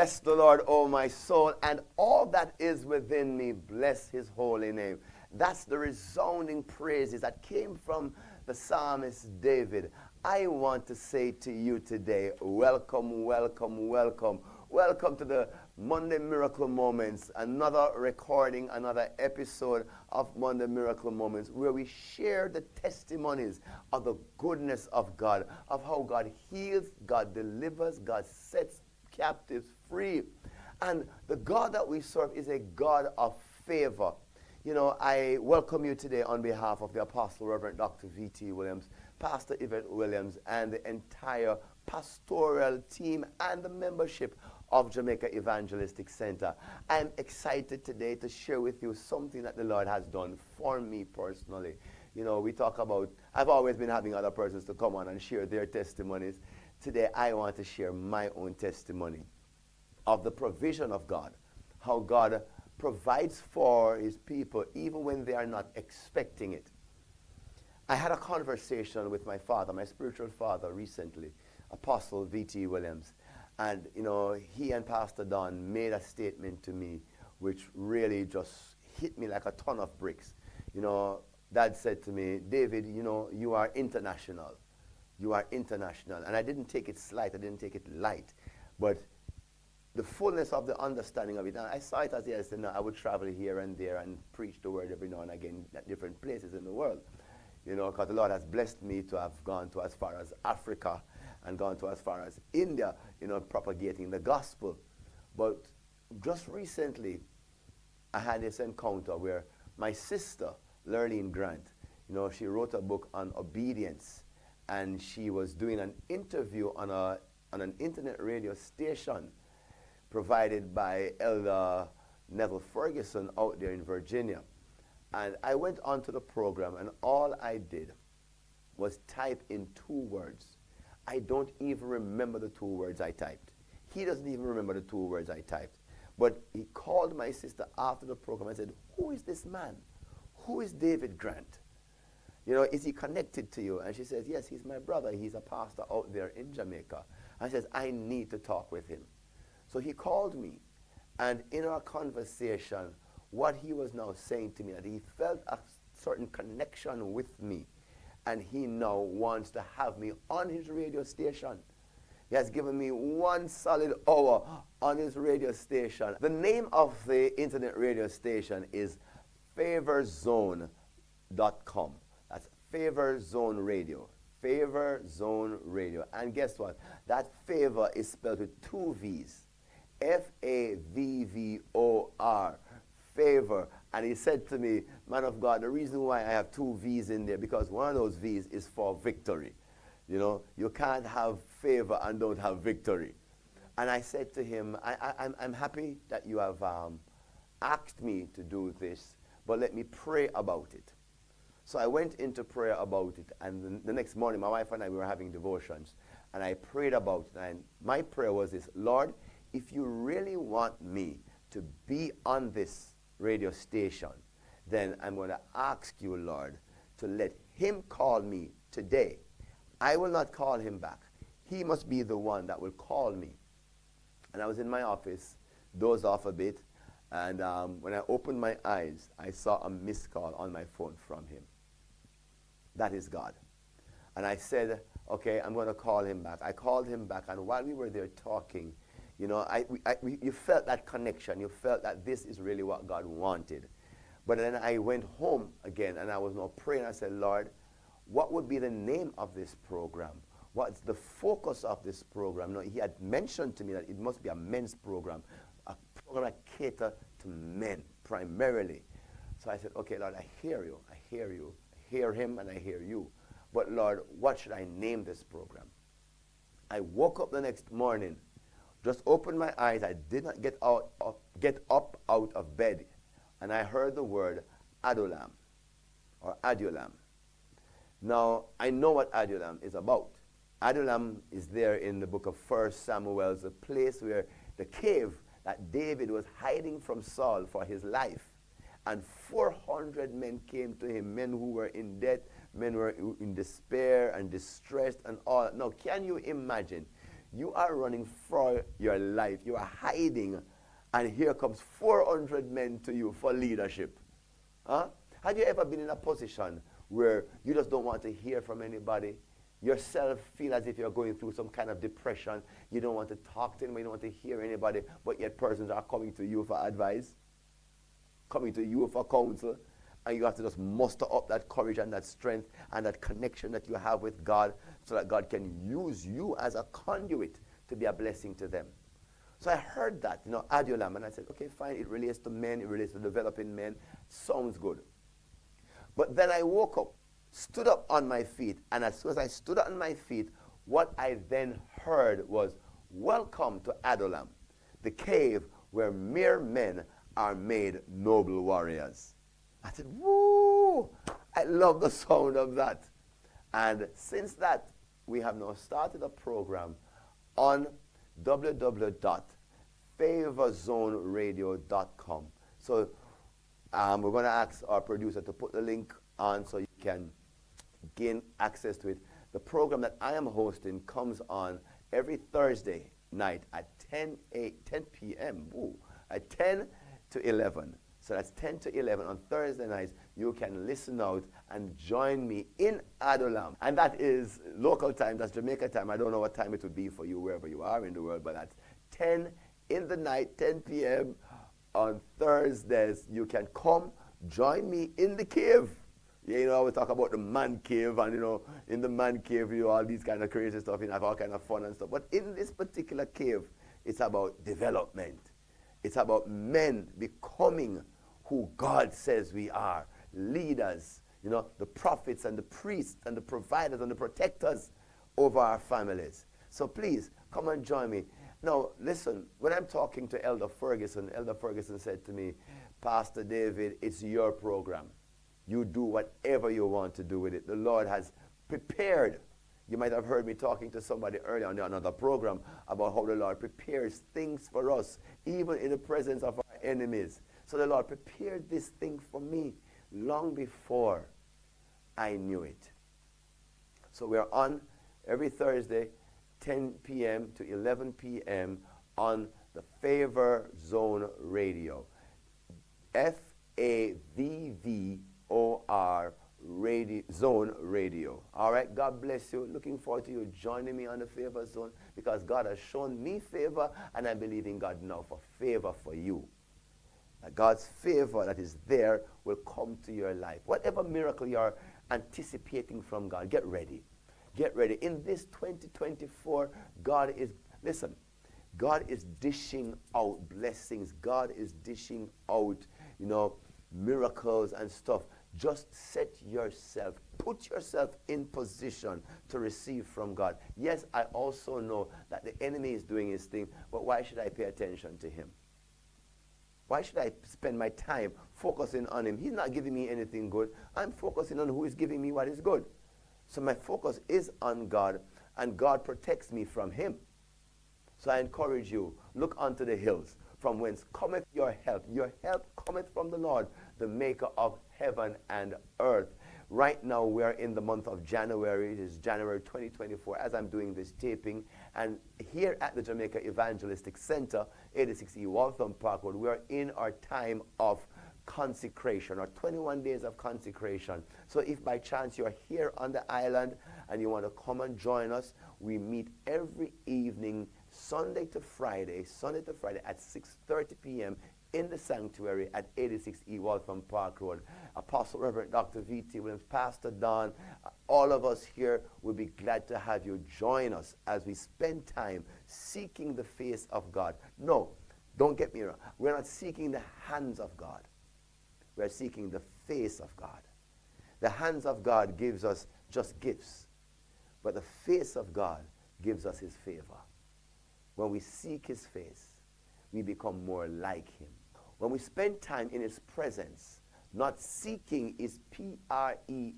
Bless the Lord, O my soul, and all that is within me, bless his holy name. That's the resounding praises that came from the psalmist David. I want to say to you today, welcome, welcome, welcome. Welcome to the Monday Miracle Moments, another recording, another episode of Monday Miracle Moments, where we share the testimonies of the goodness of God, of how God heals, God delivers, God sets captives free. And the God that we serve is a God of favor. You know, I welcome you today on behalf of the Apostle Reverend Dr. V.T. Williams, Pastor Yvette Williams, and the entire pastoral team and the membership of Jamaica Evangelistic Center. I'm excited today to share with you something that the Lord has done for me personally. You know, we talk about, I've always been having other persons to come on and share their testimonies. Today, I want to share my own testimony of the provision of God, how God provides for his people even when they are not expecting it. I had a conversation with my father, my spiritual father, recently, Apostle V.T. Williams. And, you know, he and Pastor Don made a statement to me which really just hit me like a ton of bricks. You know, Dad said to me, David, you know, you are international. You are international. And I didn't take it slight, I didn't take it light. But the fullness of the understanding of it, and I saw it as yes, you know, I would travel here and there and preach the word every now and again at different places in the world. You know, because the Lord has blessed me to have gone to as far as Africa and gone to as far as India, you know, propagating the gospel. But just recently, I had this encounter where my sister, Lurleen Grant, you know, she wrote a book on obedience, and she was doing an interview on an internet radio station provided by Elder Neville Ferguson out there in Virginia. And I went onto the program, and all I did was type in 2 words. I don't even remember the 2 words I typed. He doesn't even remember the 2 words I typed. But he called my sister after the program and said, who is this man? Who is David Grant? You know, is he connected to you? And she says, yes, he's my brother. He's a pastor out there in Jamaica. And says, I need to talk with him. So he called me, and in our conversation, what he was now saying to me, that he felt a certain connection with me, and he now wants to have me on his radio station. He has given me 1 solid hour on his radio station. The name of the internet radio station is favorzone.com. That's Favor Zone Radio. Favor Zone Radio. And guess what? That favor is spelled with 2 V's. F-A-V-V-O-R. Favor. And he said to me, man of God, the reason why I have 2 V's in there, because one of those V's is for victory. You know, you can't have favor and don't have victory. And I said to him, I'm happy that you have asked me to do this, but let me pray about it. So I went into prayer about it, and the next morning, my wife and I, we were having devotions, and I prayed about it, and my prayer was this: Lord, if you really want me to be on this radio station, then I'm going to ask you, Lord, to let him call me today. I will not call him back. He must be the one that will call me. And I was in my office, dozed off a bit, and when I opened my eyes, I saw a missed call on my phone from him. That is God. And I said, okay, I'm going to call him back. I called him back, and while we were there talking, you know, you felt that connection. You felt that this is really what God wanted. But then I went home again, and I was now praying. I said, Lord, what would be the name of this program? What's the focus of this program? No, he had mentioned to me that it must be a men's program, a program that caters to men primarily. So I said, okay, Lord, I hear you. I hear you. I hear him, and I hear you. But Lord, what should I name this program? I woke up the next morning, just opened my eyes. I did not get up out of bed, and I heard the word Adulam or Adulam. Now, I know what Adulam is about. Adulam is there in the book of 1 Samuel, the place where the cave that David was hiding from Saul for his life. And 400 men came to him, men who were in debt, men who were in despair and distressed and all. Now, can you imagine You are running for your life. You are hiding, and here comes 400 men to you for leadership. Huh? Have you ever been in a position where you just don't want to hear from anybody? Yourself feel as if you're going through some kind of depression. You don't want to talk to anybody, you don't want to hear anybody, but yet persons are coming to you for advice, coming to you for counsel, and you have to just muster up that courage and that strength and that connection that you have with God so that God can use you as a conduit to be a blessing to them. So I heard that, Adulam, and I said, okay, fine, it relates to men, it relates to developing men, sounds good. But then I woke up, stood up on my feet, and as soon as I stood up on my feet, what I then heard was, welcome to Adulam, the cave where mere men are made noble warriors. I said, woo! I love the sound of that. And since that, we have now started a program on www.favorzoneradio.com. So we're going to ask our producer to put the link on so you can gain access to it. The program that I am hosting comes on every Thursday night at 10 p.m. At 10 to 11. So that's 10 to 11 on Thursday nights. You can listen out and join me in Adulam. And that is local time, that's Jamaica time. I don't know what time it would be for you wherever you are in the world, but that's 10 in the night, 10 p.m. on Thursdays. You can come join me in the cave. Yeah, we talk about the man cave, and in the man cave, all these kind of crazy stuff, have all kind of fun and stuff. But in this particular cave, it's about development. It's about men becoming who God says we are. Leaders, the prophets and the priests and the providers and the protectors over our families. So please, come and join me. Now, listen, when I'm talking to Elder Ferguson said to me, Pastor David, it's your program. You do whatever you want to do with it. The Lord has prepared. You might have heard me talking to somebody earlier on another program about how the Lord prepares things for us, even in the presence of our enemies. So the Lord prepared this thing for me long before I knew it. So we're on every Thursday, 10 p.m. to 11 p.m. on the Favor Zone Radio. FAVVOR Radio, Zone Radio. All right, God bless you. Looking forward to you joining me on the Favor Zone, because God has shown me favor, and I believe in God now for favor for you. God's favor that is there will come to your life. Whatever miracle you are anticipating from God, get ready. Get ready. In this 2024, God is dishing out blessings. God is dishing out, miracles and stuff. Just set yourself, put yourself in position to receive from God. Yes, I also know that the enemy is doing his thing, but why should I pay attention to him? Why should I spend my time focusing on him? He's not giving me anything good. I'm focusing on who is giving me what is good. So my focus is on God, and God protects me from him. So I encourage you, look unto the hills, from whence cometh your help. Your help cometh from the Lord, the maker of heaven and earth. Right now, we are in the month of January. It is January 2024 as I'm doing this taping. And here at the Jamaica Evangelistic Center, 86E Waltham Park Road, we are in our time of consecration, or 21 days of consecration. So if by chance you're here on the island and you want to come and join us, we meet every evening, Sunday to Friday at 6:30 p.m. in the sanctuary at 86E Waltham Park Road. Apostle Reverend Dr. V.T. Williams, Pastor Don, all of us here will be glad to have you join us as we spend time seeking the face of God. No, don't get me wrong. We're not seeking the hands of God. We're seeking the face of God. The hands of God gives us just gifts, but the face of God gives us his favor. When we seek his face, we become more like him. When we spend time in his presence, not seeking is P-R-E-S-E-N-T-S,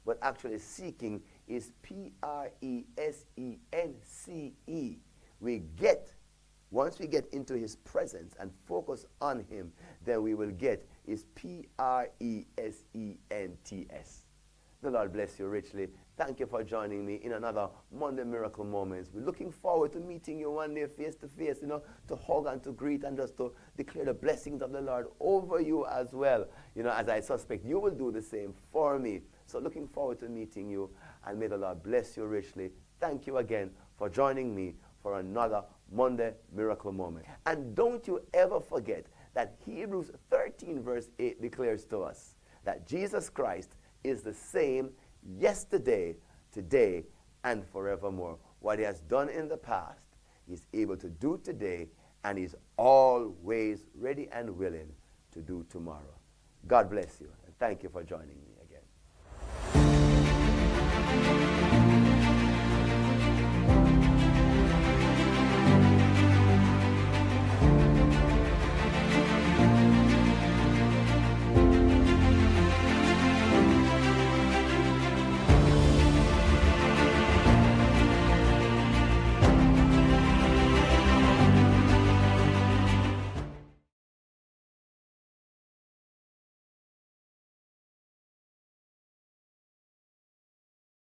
but actually seeking is P-R-E-S-E-N-C-E. Once we get into his presence and focus on him, then we will get is P-R-E-S-E-N-T-S. The Lord bless you richly. Thank you for joining me in another Monday Miracle Moments. We're looking forward to meeting you one day face to face, to hug and to greet and just to declare the blessings of the Lord over you as well. As I suspect you will do the same for me. So looking forward to meeting you, and may the Lord bless you richly. Thank you again for joining me for another Monday Miracle Moment. And don't you ever forget that Hebrews 13 verse 8 declares to us that Jesus Christ is the same yesterday, today, and forevermore. What he has done in the past, he's able to do today, and he's always ready and willing to do tomorrow. God bless you, and thank you for joining me again.